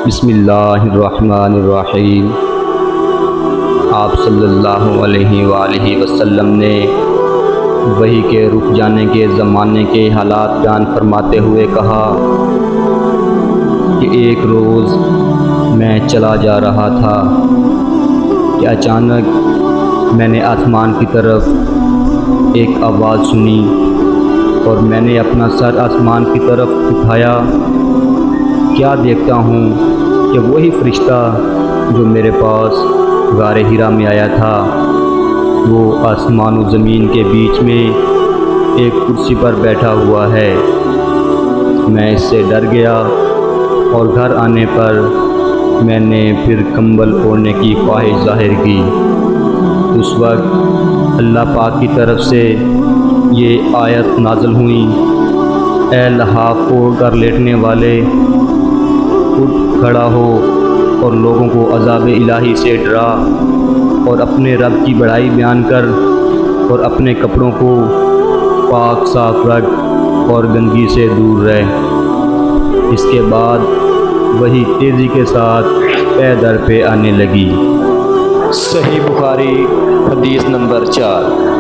بسم اللہ الرحمن الرحیم۔ آپ صلی اللہ علیہ وآلہ وسلم نے وحی کے رک جانے کے زمانے کے حالات بیان فرماتے ہوئے کہا کہ ایک روز میں چلا جا رہا تھا کہ اچانک میں نے آسمان کی طرف ایک آواز سنی اور میں نے اپنا سر آسمان کی طرف اٹھایا۔ کیا دیکھتا ہوں کہ وہی فرشتہ جو میرے پاس غار حرا میں آیا تھا وہ آسمان و زمین کے بیچ میں ایک کرسی پر بیٹھا ہوا ہے۔ میں اس سے ڈر گیا اور گھر آنے پر میں نے پھر کمبل اوڑھنے کی خواہش ظاہر کی۔ اس وقت اللہ پاک کی طرف سے یہ آیت نازل ہوئی، اے لحاف اوڑھ کر لیٹنے والے، اٹھ کھڑا ہو اور لوگوں کو عذاب الہی سے ڈرا اور اپنے رب کی بڑائی بیان کر اور اپنے کپڑوں کو پاک صاف رکھ اور گندگی سے دور رہ۔ اس کے بعد وہی تیزی کے ساتھ پے در پہ آنے لگی۔ صحیح بخاری حدیث نمبر 4۔